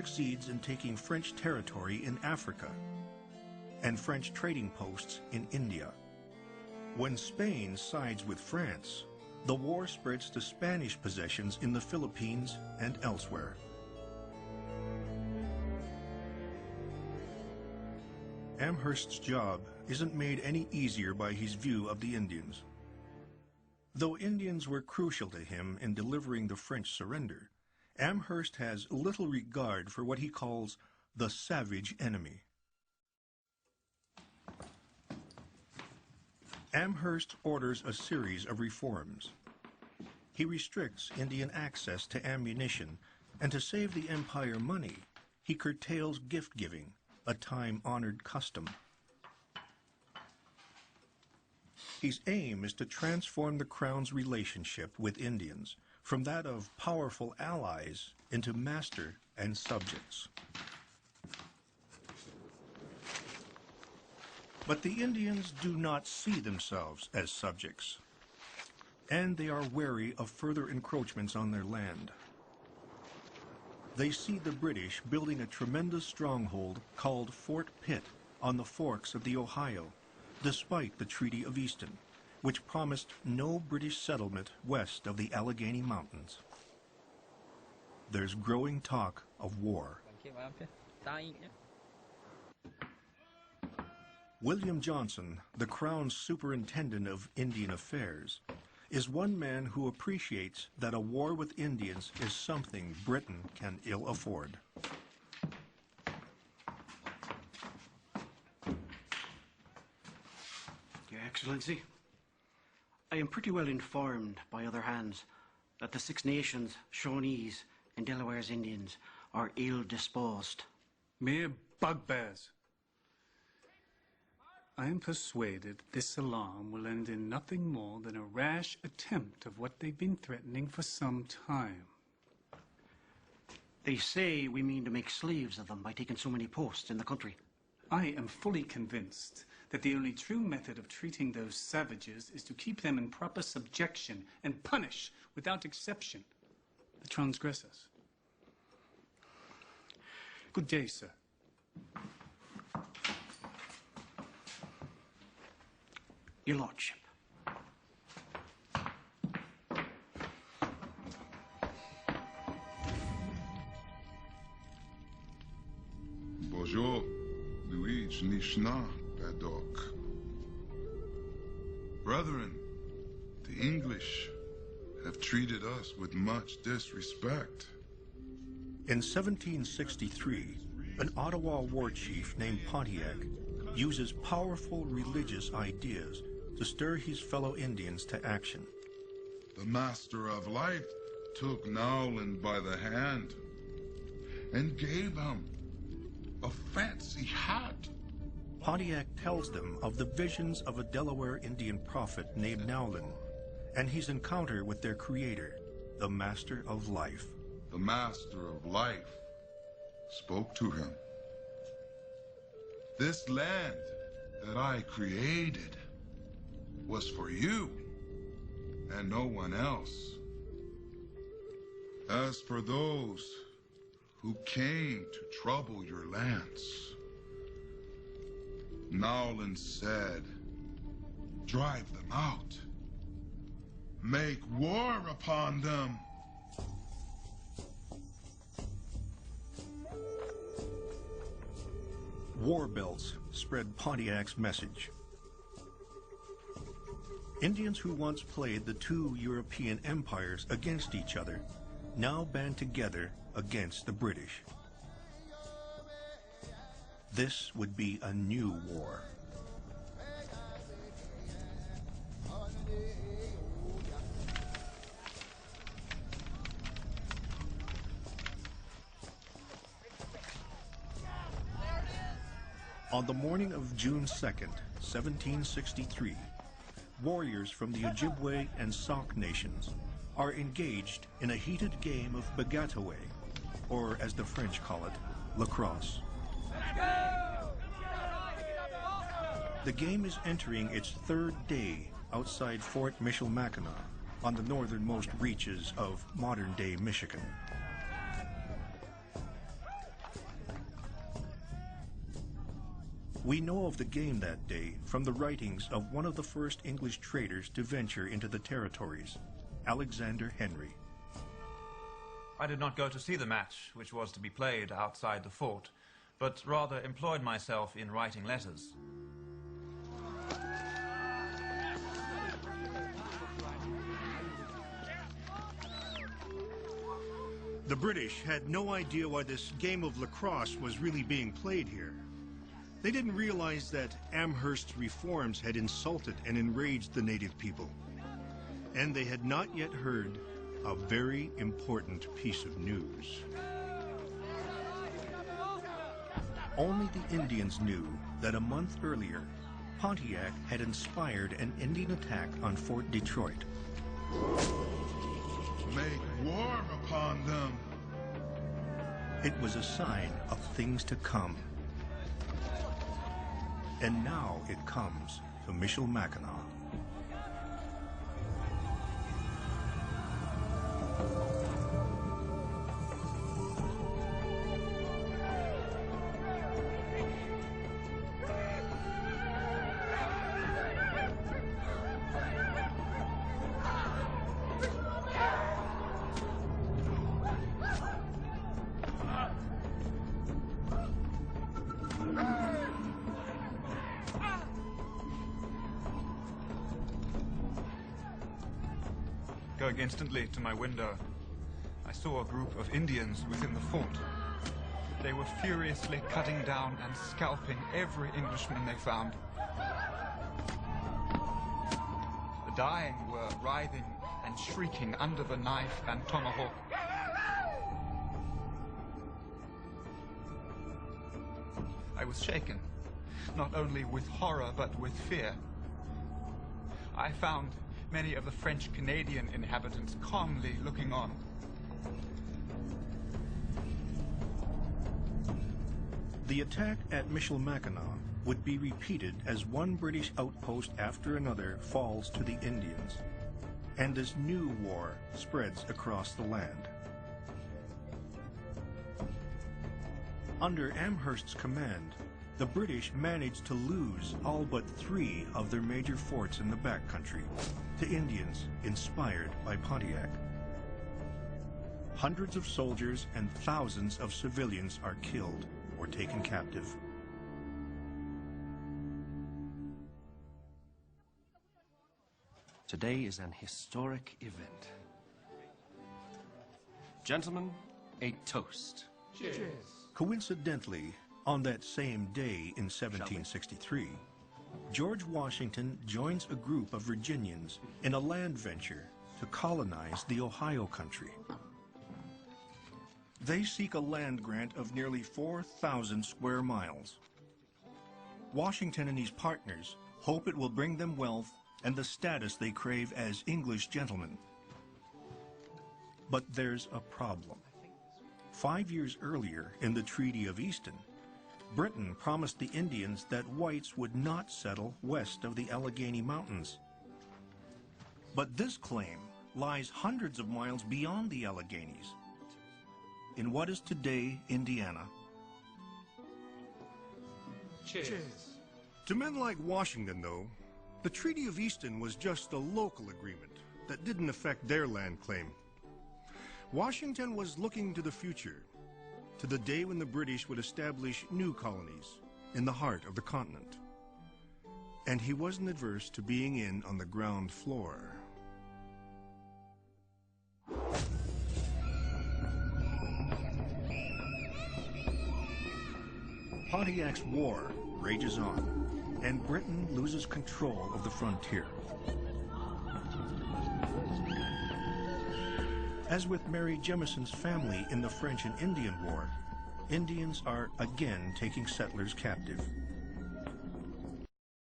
succeeds in taking French territory in Africa and French trading posts in India. When Spain sides with France, the war spreads to Spanish possessions in the Philippines and elsewhere. Amherst's job isn't made any easier by his view of the Indians. Though Indians were crucial to him in delivering the French surrender, Amherst has little regard for what he calls the savage enemy. Amherst orders a series of reforms. He restricts Indian access to ammunition, and to save the empire money, he curtails gift-giving, a time-honored custom. His aim is to transform the Crown's relationship with Indians from that of powerful allies into master and subjects. But the Indians do not see themselves as subjects, and they are wary of further encroachments on their land. They see the British building a tremendous stronghold called Fort Pitt on the forks of the Ohio, despite the Treaty of Easton, which promised no British settlement west of the Allegheny Mountains. There's growing talk of war. William Johnson, the Crown's superintendent of Indian affairs, is one man who appreciates that a war with Indians is something Britain can ill afford. Your Excellency, I am pretty well informed by other hands that the Six Nations, Shawnees, and Delaware's Indians are ill-disposed. Mere bugbears. I am persuaded this alarm will end in nothing more than a rash attempt of what they've been threatening for some time. They say we mean to make slaves of them by taking so many posts in the country. I am fully convinced that the only true method of treating those savages is to keep them in proper subjection and punish, without exception, the transgressors. Good day, sir. Your Lordship. Bonjour, Luigi Nishna, Paddock. Brethren, the English have treated us with much disrespect. In 1763, an Ottawa war chief named Pontiac uses powerful religious ideas to stir his fellow Indians to action. The Master of Life took Nowland by the hand and gave him a fancy hat. Pontiac tells them of the visions of a Delaware Indian prophet named Nowland and his encounter with their creator, the Master of Life. The Master of Life spoke to him. This land that I created was for you and no one else. As for those who came to trouble your lands, Nowland said, drive them out. Make war upon them. War belts spread Pontiac's message. Indians who once played the two European empires against each other now band together against the British. This would be a new war. On the morning of June 2nd, 1763, warriors from the Ojibwe and Sauk nations are engaged in a heated game of bagataway, or as the French call it, lacrosse. The game is entering its third day outside Fort Michilimackinac on the northernmost reaches of modern-day Michigan. We know of the game that day from the writings of one of the first English traders to venture into the territories, Alexander Henry. I did not go to see the match, which was to be played outside the fort, but rather employed myself in writing letters. The British had no idea why this game of lacrosse was really being played here. They didn't realize that Amherst's reforms had insulted and enraged the native people. And they had not yet heard a very important piece of news. Only the Indians knew that a month earlier, Pontiac had inspired an Indian attack on Fort Detroit. Make war upon them. It was a sign of things to come. And now it comes to Michilimackinac. Going instantly to my window, I saw a group of Indians within the fort. They were furiously cutting down and scalping every Englishman they found. The dying were writhing and shrieking under the knife and tomahawk. I was shaken, not only with horror but with fear. I found many of the French-Canadian inhabitants calmly looking on. The attack at Michilimackinac would be repeated as one British outpost after another falls to the Indians, and this new war spreads across the land. Under Amherst's command, the British managed to lose all but 3 of their major forts in the backcountry to Indians inspired by Pontiac. Hundreds of soldiers and thousands of civilians are killed or taken captive. Today is an historic event. Gentlemen, a toast. Cheers. Coincidentally, on that same day in 1763, George Washington joins a group of Virginians in a land venture to colonize the Ohio country. They seek a land grant of nearly 4,000 square miles. Washington and his partners hope it will bring them wealth and the status they crave as English gentlemen. But there's a problem. 5 years earlier, in the Treaty of Easton, Britain promised the Indians that whites would not settle west of the Allegheny Mountains. But this claim lies hundreds of miles beyond the Alleghenies, in what is today Indiana. Cheers. To men like Washington, though, the Treaty of Easton was just a local agreement that didn't affect their land claim. Washington was looking to the future, to the day when the British would establish new colonies in the heart of the continent. And he wasn't adverse to being in on the ground floor. Pontiac's war rages on, and Britain loses control of the frontier. As with Mary Jemison's family in the French and Indian War, Indians are again taking settlers captive.